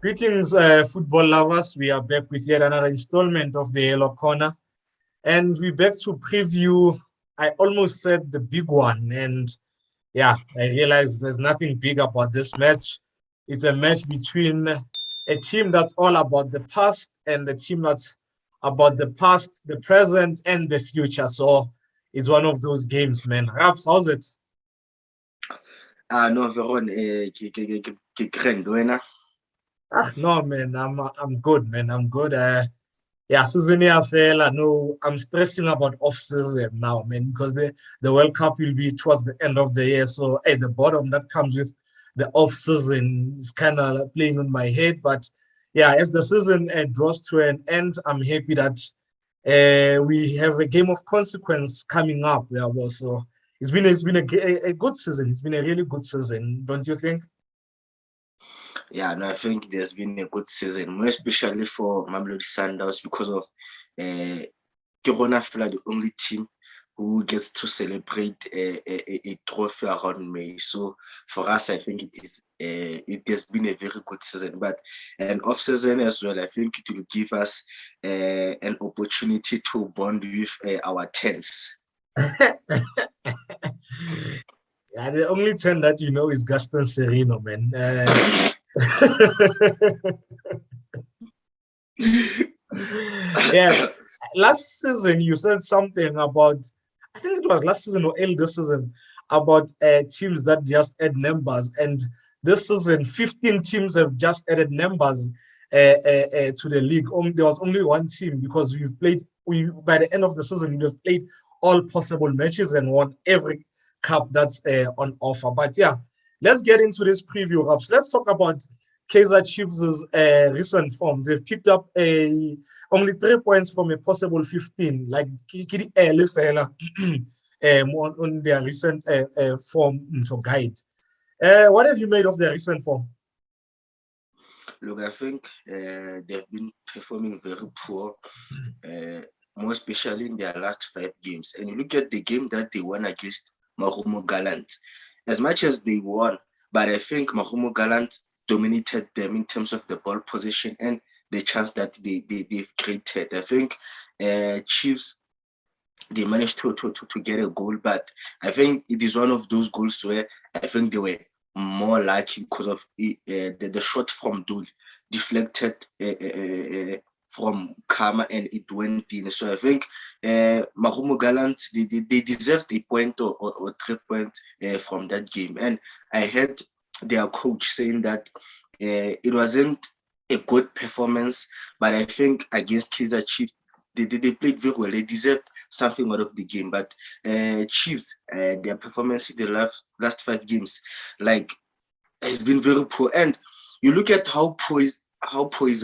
Greetings, football lovers. We are back with yet another installment of the Yellow Corner. And we're back to preview, I almost said the big one. And yeah, I realized there's nothing big about this match. It's a match between a team that's all about the past and a team that's about the past, the present, and the future. So it's one of those games, man. Raps, how's it? No, Veron, ke grand wena. No, man, I'm good, man. I'm good. Yeah, season fella. No, I'm stressing about off season now, man, because the World Cup will be towards the end of the year. So at the bottom that comes with the off season is kind of playing on my head. But yeah, as the season draws to an end, I'm happy that we have a game of consequence coming up. Yeah, well, so it's been a good season. It's been a really good season, don't you think? Yeah, no, I think there's been a good season, more especially for Mamelodi Sundowns because of Kirona Fela, the only team who gets to celebrate a trophy around May. So for us, I think it has been a very good season, but an off season as well. I think it will give us an opportunity to bond with our tens. Yeah, the only 10 that you know is Gaston Sereno, man. Yeah, last season you said something about, I think it was last season or early this season, about teams that just add numbers. And this season, 15 teams have just added numbers to the league. There was only one team because by the end of the season, we have played all possible matches and won every cup that's on offer. But yeah, let's get into this preview, Raps. Let's talk about Kaizer Chiefs' recent form. They've picked up only 3 points from a possible 15, like on their recent form to guide. What have you made of their recent form? Look, I think they've been performing very poor, more especially in their last 5 games. And you look at the game that they won against Marumo Gallant, as much as they won, but I think Marumo Gallant dominated them in terms of the ball position and the chance that they've created. I think Chiefs, they managed to get a goal, but I think it is one of those goals where I think they were more lucky because of the shot from Dul deflected from Kama and it went in. So I think Marumo Gallant, they deserved a point or 3 points from that game. And I heard their coach saying that it wasn't a good performance, but I think against Kaizer Chiefs, they played very well. They deserved something out of the game. But Chiefs, their performance in the last 5 games, like, has been very poor. And you look at how poor is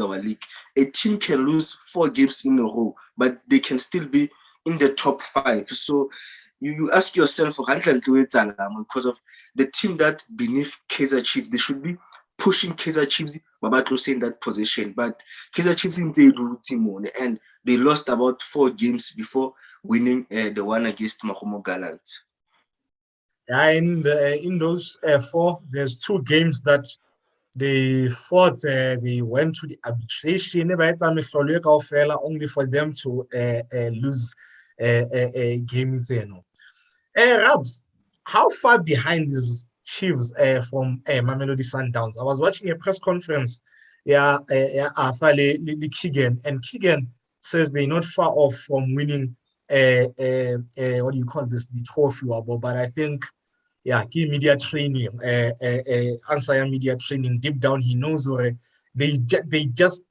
our league. A team can lose 4 games in a row, but they can still be in the top 5. So you ask yourself, because of the team that beneath Kaizer Chiefs, they should be pushing Kaizer Chiefs close in that position. But Kaizer Chiefs in the and they lost about 4 games before winning the one against Marumo Gallant. Yeah, in those 4, there's 2 games that they fought. They went to the arbitration. Only for them to lose games. Rabs, how far behind is Chiefs from Mamelodi Sundowns? I was watching a press conference. After Keegan, and Keegan says they're not far off from winning. What do you call this? The trophy, but I think. Yeah, key media training, answer media training. Deep down, he knows where they just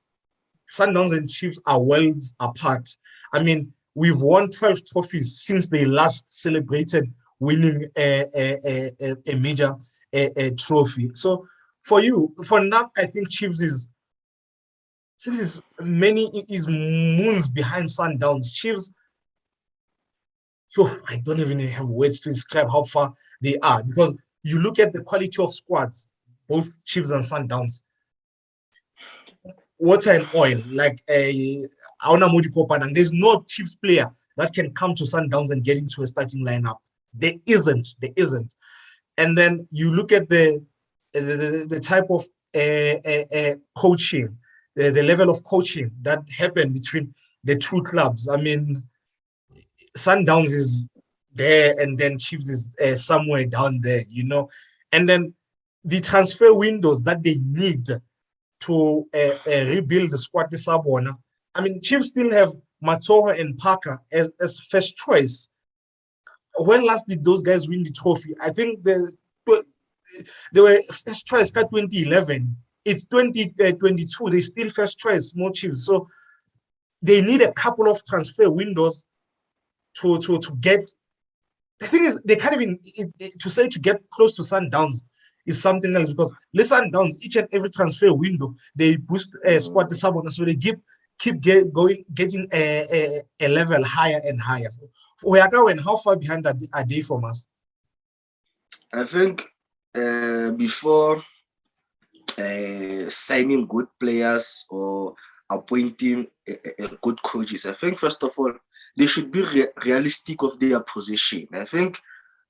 Sundowns and Chiefs are worlds apart. I mean, we've won 12 trophies since they last celebrated winning a major trophy. So for now, I think Chiefs is moons behind Sundowns. Chiefs. So I don't even have words to describe how far they are, because you look at the quality of squads, both Chiefs and Sundowns, water and oil, like there's no Chiefs player that can come to Sundowns and get into a starting lineup. There isn't. And then you look at the type of coaching, the level of coaching that happened between the two clubs. I mean, Sundowns is there, and then Chiefs is somewhere down there, you know. And then the transfer windows that they need to rebuild the squad this Sabona. I mean, Chiefs still have Matoha and Parker as first choice. When last did those guys win the trophy? I think they were first choice cut 2011. It's 2022. They still first choice, more Chiefs. So they need a couple of transfer windows to get. The thing is, they can't even to say to get close to Sundowns is something else, because the Sundowns, each and every transfer window, they boost squad the Sabona, so they keep getting a level higher and higher. And how far behind are they from us? I think before signing good players or appointing a good coaches, I think first of all they should be realistic of their position. I think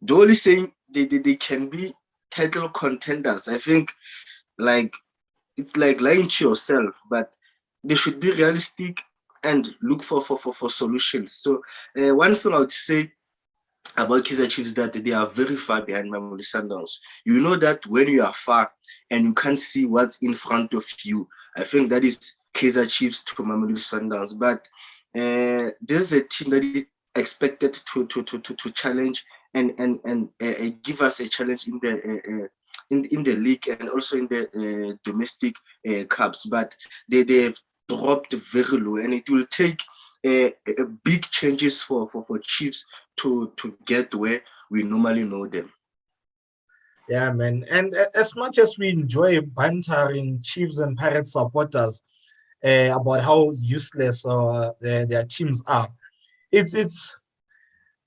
the only saying they can be title contenders. I think like it's like lying to yourself, but they should be realistic and look for solutions. So one thing I would say about Kaizer Chiefs that they are very far behind Mamelodi Sundowns. You know that when you are far and you can't see what's in front of you, I think that is Kaizer Chiefs to Mamelodi Sundowns. But this is a team that is expected to challenge and give us a challenge in the in the league and also in the domestic cups. But they have dropped very low, and it will take big changes for Chiefs to get where we normally know them. Yeah, man. And as much as we enjoy bantering Chiefs and Pirates supporters about how useless their teams are, it's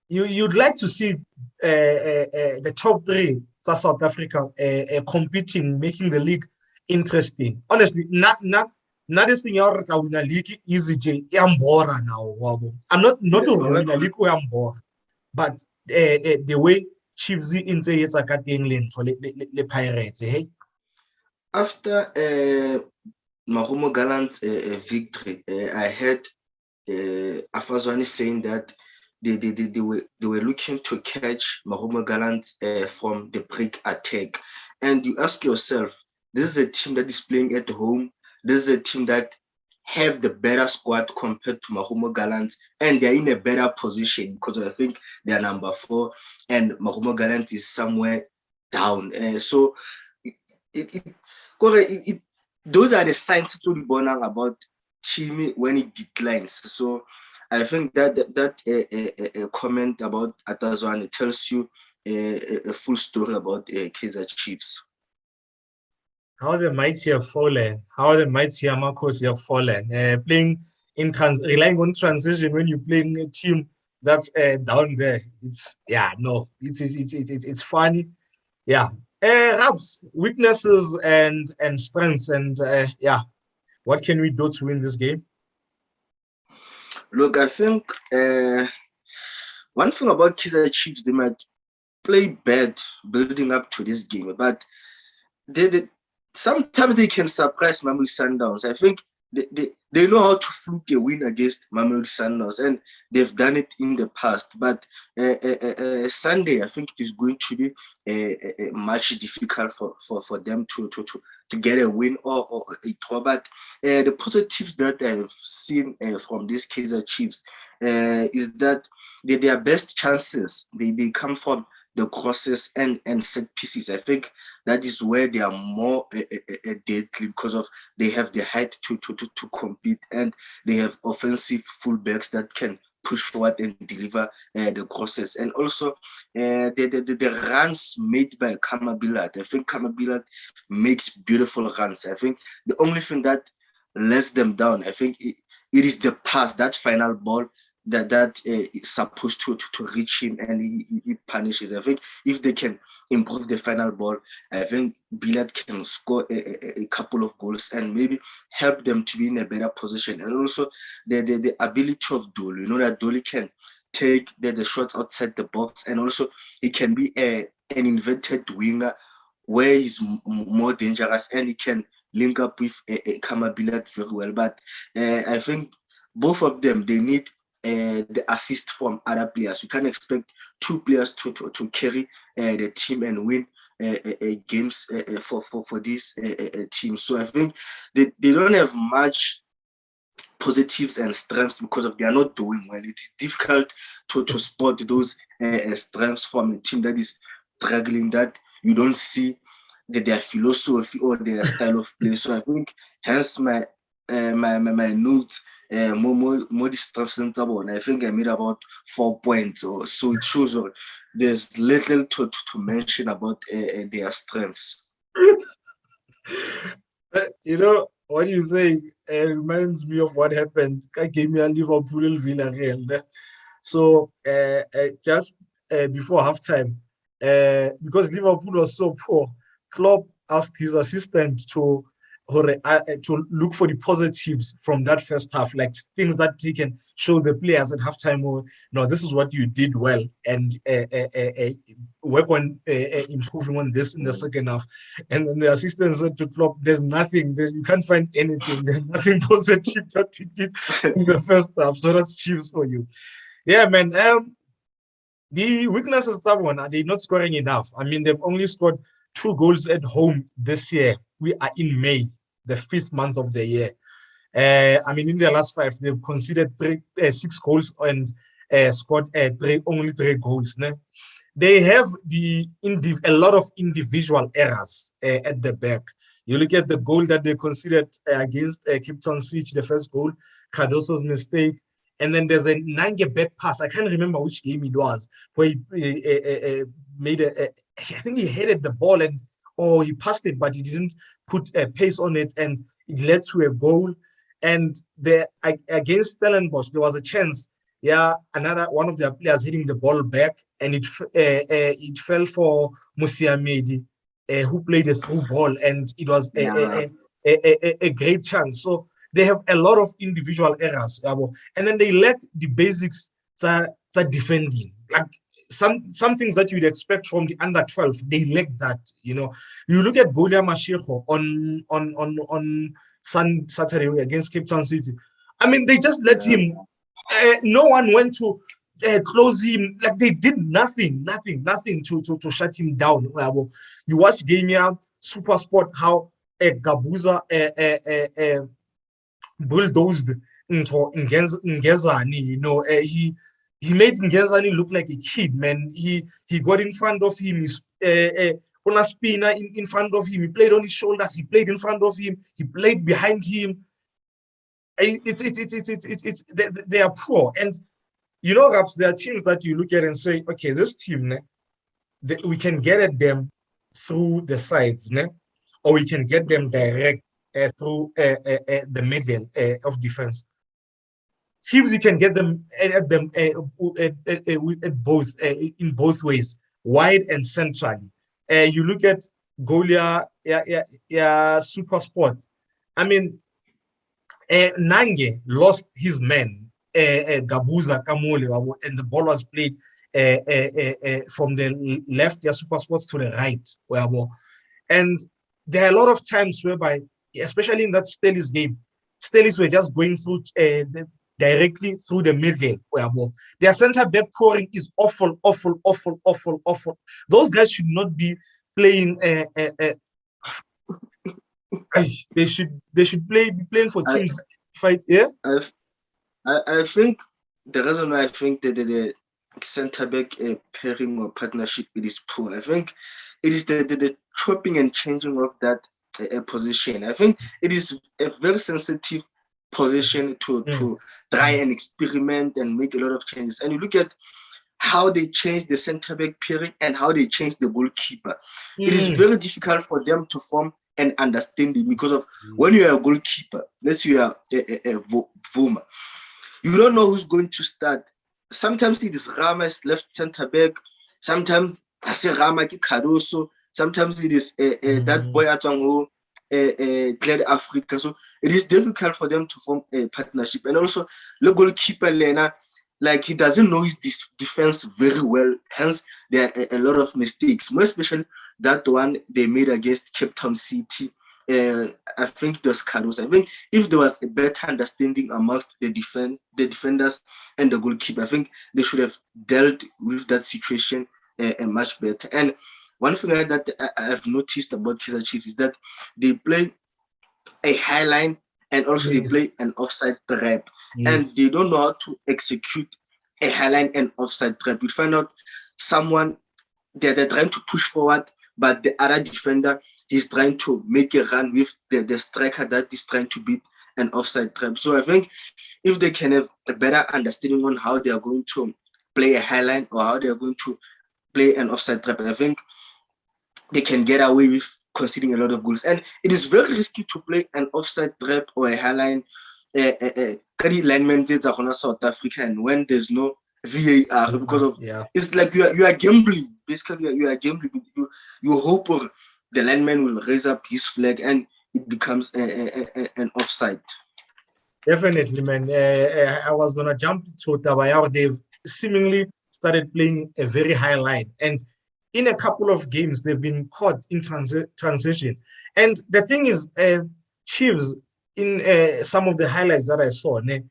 you'd like to see the top three for South Africa competing, making the league interesting. Honestly, not this thing you're win a league easy J. I'm bored now. I'm not to win a league where I'm bored, but the way Chiefs in the it's like England for the Pirates, hey. After Mahumo Gallant's victory, I heard Afazwani saying that they were looking to catch Mahumo Gallant from the break attack. And you ask yourself, this is a team that is playing at home. This is a team that have the better squad compared to Mahumo Gallant, and they're in a better position because I think they're number 4 and Mahumo Gallant is somewhere down. So those are the signs to be born about team when it declines. So I think that comment about Atazwane tells you a full story about Kaizer Chiefs. How the mighty have fallen. How the mighty Amakos have fallen. Playing relying on transition when you're playing a team that's down there. It's funny. Yeah. Raps, weaknesses and strengths, and what can we do to win this game? Look, I think one thing about Kaizer Chiefs, they might play bad building up to this game, but sometimes they can surprise Mamelodi Sundowns. I think they know how to fluke a win against Mamelodi Sundowns, and they've done it in the past. But Sunday, I think it is going to be much difficult for them to get a win or a draw. But the positives that I've seen from these Kaizer Chiefs is that their best chances they come from the crosses and set pieces. I think that is where they are more deadly because of they have the height to compete, and they have offensive fullbacks that can push forward and deliver the crosses. And also the runs made by Kamabillard. I think Kamabillard makes beautiful runs. I think the only thing that lets them down, I think it is the pass, that final ball that is supposed to reach him, and he punishes. I think if they can improve the final ball, I think Billard can score a couple of goals and maybe help them to be in a better position. And also the ability of Dolu. You know that Dolu can take the shots outside the box, and also he can be an inverted winger where he's more dangerous and he can link up with Kamabilat very well. But I think both of them, they need the assist from other players. You can't expect two players to carry the team and win games for this team. So I think they don't have much positives and strengths because of they are not doing well. It's difficult to spot those strengths from a team that is struggling, that you don't see their philosophy or their style of play. So I think hence my notes more distractions about. I think I made about 4 points or so. It shows there's little to mention about their strengths. You know what you say reminds me of what happened. I gave me a Liverpool Villarreal. So just before halftime, because Liverpool was so poor, Klopp asked his assistant to look for the positives from that first half, like things that he can show the players at halftime. Or no, this is what you did well, and work on improving on this in the second half. And then the assistant said to Klopp, "There's nothing. You can't find anything. There's nothing positive that we did in the first half. So that's Chiefs for you." Yeah, man. The weakness is someone, are they not scoring enough? I mean, they've only scored 2 goals at home this year. We are in May, the 5th month of the year. I mean, in their last 5, they've conceded 6 goals and scored only 3 goals. Ne? They have a lot of individual errors at the back. You look at the goal that they conceded against Cape Town City, the first goal, Cardoso's mistake. And then there's a Nange back pass. I can't remember which game it was, where he made I think he headed the ball he passed it, but he didn't put a pace on it, and it led to a goal. And against Stellenbosch, there was a chance. Yeah, another one of their players hitting the ball back, and it fell for Musiamedi, who played a through ball, and it was a great chance. So they have a lot of individual errors, and then they lack the basics that defending. Like some things that you'd expect from the under 12, they lack that. You know, you look at Golia Mashirho on Saturday against Cape Town City. I mean, they just let him. No one went to close him. Like they did nothing to shut him down. You watch Gamia Super Sport, how Gabuza bulldozed into Ngezani. You know, he made Ngezani look like a kid, man. He got in front of him. He's on a spinner in front of him. He played on his shoulders. He played in front of him. He played behind him. They are poor. And you know, Raps, there are teams that you look at and say, okay, this team, we can get at them through the sides, or we can get them direct through the middle of defense. Chiefs, you can get them at both in both ways, wide and centrally. You look at Golia, Super Sport. I mean, Nange lost his man, Gabuza Kamole, and the ball was played from the left, Super Sports, to the right. And there are a lot of times whereby, especially in that Stellis game, Stellis were just going through directly through the middle. Their center back pouring is awful. Those guys should not be playing. They should be playing for teams. Fight. Yeah. I think the reason why I think that the center back pairing or partnership it is poor. I think it is the chopping and changing of that position. I think it is a very sensitive position to try and experiment and make a lot of changes. And you look at how they change the center back pairing and how they change the goalkeeper. It is very difficult for them to form an understanding, because of when you are a goalkeeper, let's say you are a Vuma, you don't know who's going to start. Sometimes it is Rama's left center back, sometimes I say Rama ki Caruso, sometimes it is that boy Atwango, Clear Africa. So it is difficult for them to form a partnership. And also the goalkeeper Lena, like he doesn't know his defense very well, hence there are a lot of mistakes, more especially that one they made against Cape Town City. I think it was Carlos. I think if there was a better understanding amongst the defenders and the goalkeeper, I think they should have dealt with that situation much better. And one thing that I have noticed about Kaizer Chiefs is that they play a high line and also they play an offside trap, and they don't know how to execute a high line and offside trap. You find out someone they're trying to push forward, but the other defender is trying to make a run with the striker that is trying to beat an offside trap. So I think if they can have a better understanding on how they are going to play a high line or how they are going to play an offside trap, I think they can get away with conceding a lot of goals. And it is very risky to play an offside trap or a high line linemen South Africa, and when there's no VAR, because of it's like you are gambling. Basically, you are gambling. You hope the lineman will raise up his flag and it becomes an offside. Definitely, man. I was gonna jump to Tabayao. They've seemingly started playing a very high line, and in a couple of games they've been caught in transition. And the thing is, Chiefs in some of the highlights that I saw, they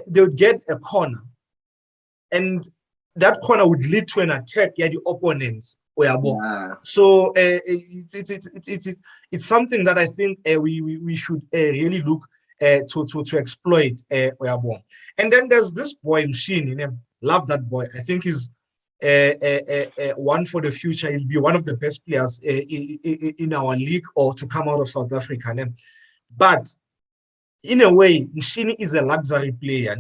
would get a corner, and that corner would lead to an attack. Yeah, the opponents. So it's something that I think we should really look to exploit. And then there's this boy Machine. Love that boy. I think he's one for the future. He'll be one of the best players in our league or to come out of South Africa. But in a way, Machine is a luxury player.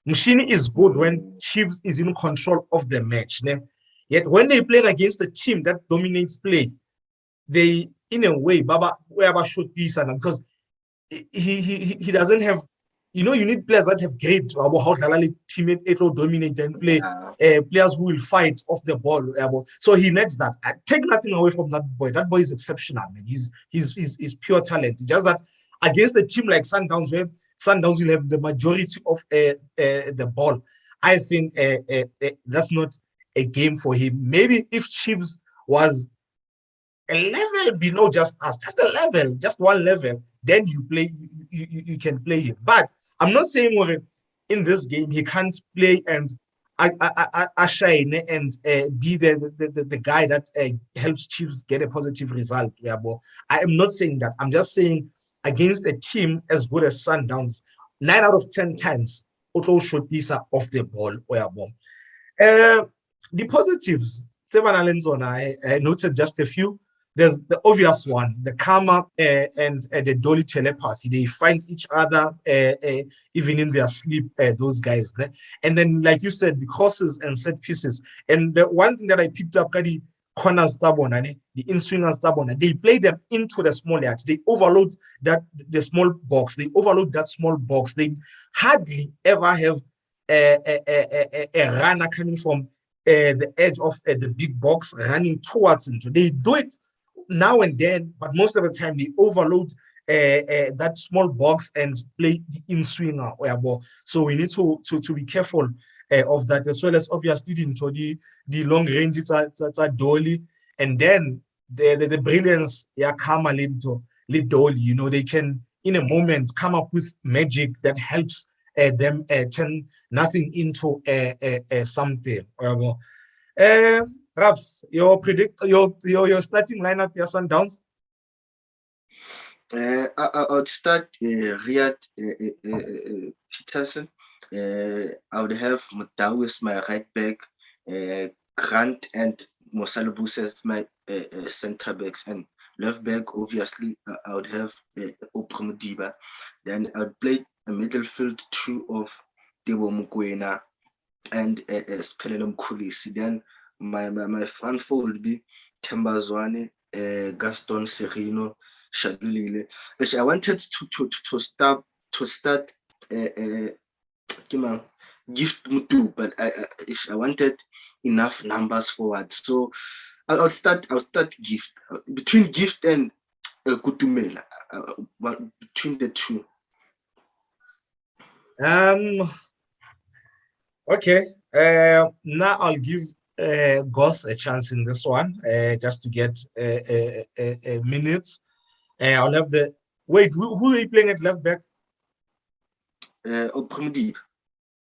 Machine is good when Chiefs is in control of the match. Yet when they play against a team that dominates play, they, in a way, Baba should be son, because he doesn't have, you need players that have great teammate, it will dominate and play, players who will fight off the ball. So he lacks that. I take nothing away from that boy. That boy is exceptional, man. He's pure talent. Just that against a team like Sundowns, where Sundowns will have the majority of the ball, I think that's not a game for him. Maybe if Chiefs was a level below just us, just a level, just one level, then you can play him. But I'm not saying in this game he can't play and shine and be the guy that helps Chiefs get a positive result. I am not saying that. I'm just saying against a team as good as Sundowns, 9 out of 10 times, Otto Shotisa off the ball. The positives, I noted just a few. There's the obvious one, the karma and the dolly telepathy. They find each other even in their sleep, those guys. And then, like you said, the crosses and set pieces. And the one thing that I picked up, the corners, the in-swingers, they play them into the small yard. They overload the small box. They overload that small box. They hardly ever have a runner coming from the edge of the big box running towards it. They do it now and then, but most of the time they overload that small box and play the in-swinger. So we need to be careful of that, as well as obviously the long ranges are dolly, and then the brilliance, Kama lead dolly. They can in a moment come up with magic that helps them turn nothing into something. Raps, your starting lineup, your Sundowns? I would start Riyad Peterson. I would have Mutau as my right back, Grant and Mosalubus as my center backs, and left back, obviously, I would have Opromodiba. Then I would play a midfield two of Debo Mukwena and Spelelum Kulisi. Then my front four will be Tembazwane, Gaston Serino, Shadulile. Which I wanted to start Gift Mutu, but I wanted enough numbers forward. So I'll start Gift. Between Gift and Kutumela, between the two. Okay. Now I'll give Goss a chance in this one, just to get minutes. I'll have the wait. Who are you playing at left back? Oprimdeep.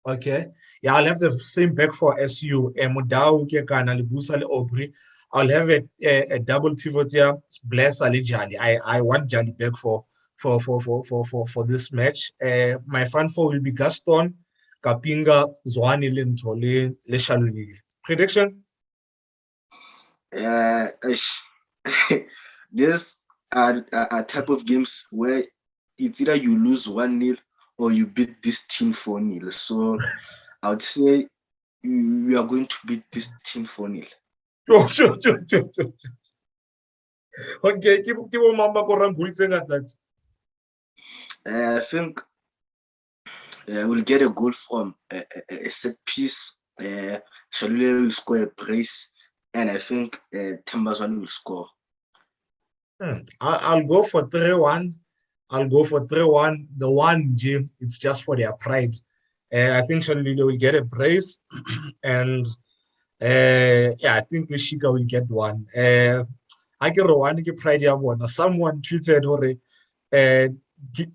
Okay, yeah, I'll have the same back for SU. Mudau Kekana Libusa Obri. I'll have a double pivot here. Bless Ali Jali. I want Jali back for this match. My front four will be Gaston, Kapinga, Zwane, Lentole, Leshaluli. Prediction? There's a type of games where it's either you lose 1-0 or you beat this team 4-0. So I would say we are going to beat this team 4-0. Sure. Okay, keep on Mamba Korangulitsen at that. I think we'll get a goal from a set piece. Shalule will score a brace, and I think Thabiso will score. I'll go for 3-1. I'll go for 3-1. The one, Jim, it's just for their pride. I think Shalule will get a brace, and I think Lishika will get one. I get one pride. Someone tweeted or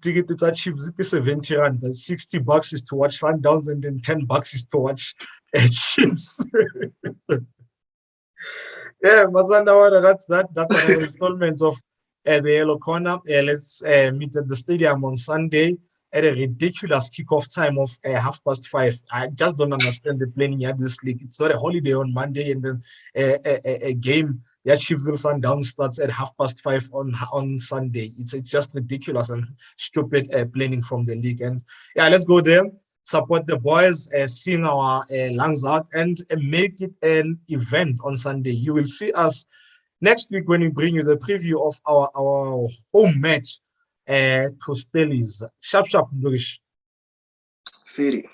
tickets are cheap, 70 rand. $60 is to watch Sundowns, and then $10 is to watch Chiefs. Yeah, Mazanda, that's another installment of the Yellow Corner. Let's meet at the stadium on Sunday at a ridiculous kickoff time of 5:30. I just don't understand the planning at this league. It's not a holiday on Monday and then a game. Yeah, Chiefs and Sundowns starts at 5:30 on Sunday. It's just ridiculous and stupid planning from the league. And yeah, let's go there, support the boys, sing our lungs out, and make it an event on Sunday. You will see us next week when we bring you the preview of our home match to Stellies. Sharp, Luis. Fairy.